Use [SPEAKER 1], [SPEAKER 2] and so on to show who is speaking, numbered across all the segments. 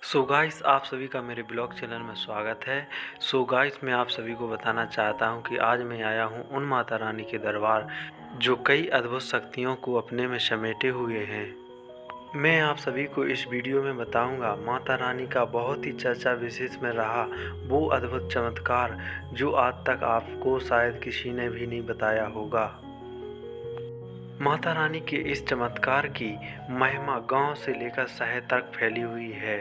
[SPEAKER 1] So guys, आप सभी का मेरे ब्लॉग चैनल में स्वागत है। सो गाइस, मैं आप सभी को बताना चाहता हूं कि आज मैं आया हूं उन माता रानी के दरबार जो कई अद्भुत शक्तियों को अपने में समेटे हुए हैं। मैं आप सभी को इस वीडियो में बताऊंगा माता रानी का बहुत ही चर्चा विशेष में रहा वो अद्भुत चमत्कार जो आज तक आपको शायद किसी ने भी नहीं बताया होगा। माता रानी के इस चमत्कार की महिमा गांव से लेकर शहर तक फैली हुई है।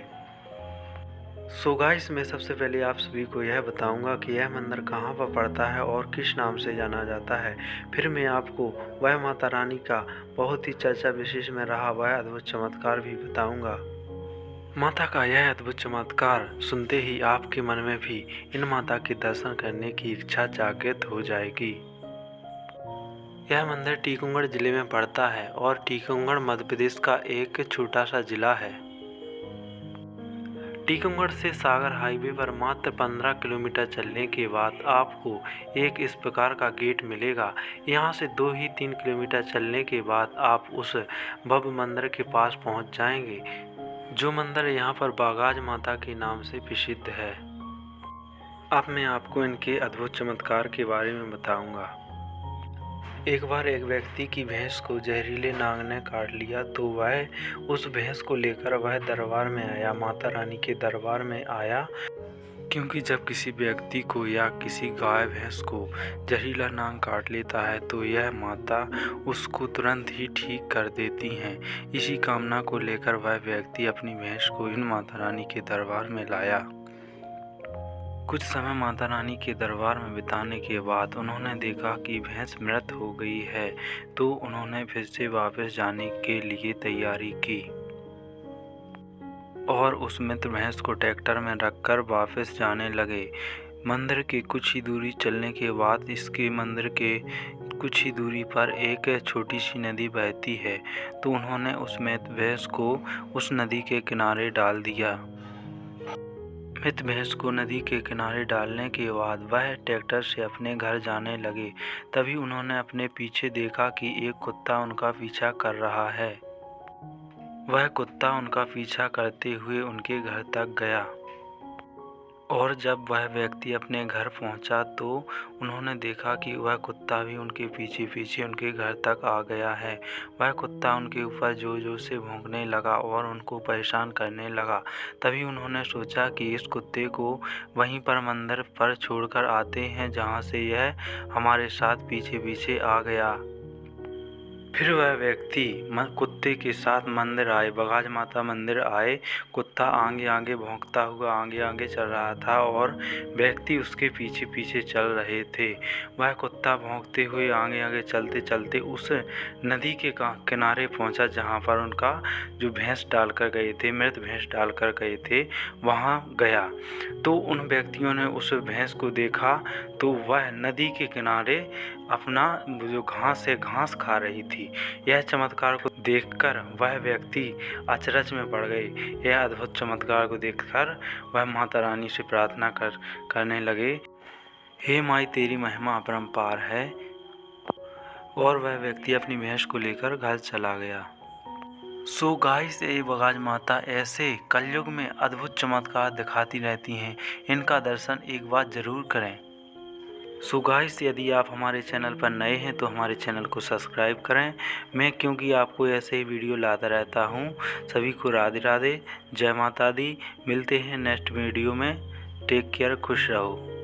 [SPEAKER 1] सो गाइस, मैं सबसे पहले आप सभी को यह बताऊंगा कि यह मंदिर कहां पर पड़ता है और किस नाम से जाना जाता है। फिर मैं आपको वह माता रानी का बहुत ही चर्चा विशेष में रहा वह अद्भुत चमत्कार भी बताऊंगा। माता का यह अद्भुत चमत्कार सुनते ही आपके मन में भी इन माता के दर्शन करने की इच्छा जागृत हो जाएगी। यह मंदिर टीकमगढ़ जिले में पड़ता है और टीकमगढ़ मध्य प्रदेश का एक छोटा सा जिला है। टीकमगढ़ से सागर हाईवे पर मात्र 15 किलोमीटर चलने के बाद आपको एक इस प्रकार का गेट मिलेगा। यहाँ से 2 ही 3 किलोमीटर चलने के बाद आप उस भव्य मंदिर के पास पहुँच जाएंगे, जो मंदिर यहाँ पर बागाज माता के नाम से प्रसिद्ध है। अब मैं आपको इनके अद्भुत चमत्कार के बारे में बताऊंगा। एक बार एक व्यक्ति की भैंस को जहरीले नाग ने काट लिया, तो वह उस भैंस को लेकर वह दरबार में आया, माता रानी के दरबार में आया। क्योंकि जब किसी व्यक्ति को या किसी गाय भैंस को जहरीला नाग काट लेता है तो यह माता उसको तुरंत ही ठीक कर देती हैं। इसी कामना को लेकर वह व्यक्ति अपनी भैंस को इन माता रानी के दरबार में लाया। कुछ समय माता रानी के दरबार में बिताने के बाद उन्होंने देखा कि भैंस मृत हो गई है, तो उन्होंने फिर से वापस जाने के लिए तैयारी की और उस मृत भैंस को ट्रैक्टर में रखकर वापस जाने लगे। मंदिर के कुछ ही दूरी चलने के बाद इसके मंदिर के कुछ ही दूरी पर एक छोटी सी नदी बहती है, तो उन्होंने उस मृत भैंस को उस नदी के किनारे डाल दिया। मृत भैंस को नदी के किनारे डालने के बाद वह ट्रैक्टर से अपने घर जाने लगे। तभी उन्होंने अपने पीछे देखा कि एक कुत्ता उनका पीछा कर रहा है। वह कुत्ता उनका पीछा करते हुए उनके घर तक गया और जब वह व्यक्ति अपने घर पहुंचा तो उन्होंने देखा कि वह कुत्ता भी उनके पीछे पीछे उनके घर तक आ गया है। वह कुत्ता उनके ऊपर जोर जोर से भौंकने लगा और उनको परेशान करने लगा। तभी उन्होंने सोचा कि इस कुत्ते को वहीं पर मंदिर पर छोड़कर आते हैं जहां से यह हमारे साथ पीछे पीछे आ गया। फिर वह व्यक्ति कुत्ते के साथ मंदिर आए, बगाज माता मंदिर आए। कुत्ता आगे आगे भौंकता हुआ आगे आगे चल रहा था और व्यक्ति उसके पीछे पीछे चल रहे थे। वह कुत्ता भौंकते हुए आगे आगे चलते चलते उस नदी के किनारे पहुंचा जहां पर उनका जो भैंस डालकर गए थे, मृत भैंस डालकर गए थे, वहां गया। तो उन व्यक्तियों ने उस भैंस को देखा तो वह नदी के किनारे अपना जो घास है घास खा रही थी। यह चमत्कार को देखकर वह व्यक्ति अचरज में पड़ गए। यह अद्भुत चमत्कार को देखकर वह माता रानी से प्रार्थना करने लगे, हे माई तेरी महिमा अपरंपार है। और वह व्यक्ति अपनी भैंस को लेकर घर चला गया। सो गाइस, ये बगाज माता ऐसे कलयुग में अद्भुत चमत्कार दिखाती रहती हैं। इनका दर्शन एक बार जरूर करें। सो गाइस, यदि आप हमारे चैनल पर नए हैं तो हमारे चैनल को सब्सक्राइब करें। मैं क्योंकि आपको ऐसे ही वीडियो लाता रहता हूँ। सभी को राधे राधे, जय माता दी। मिलते हैं नेक्स्ट वीडियो में। टेक केयर, खुश रहो।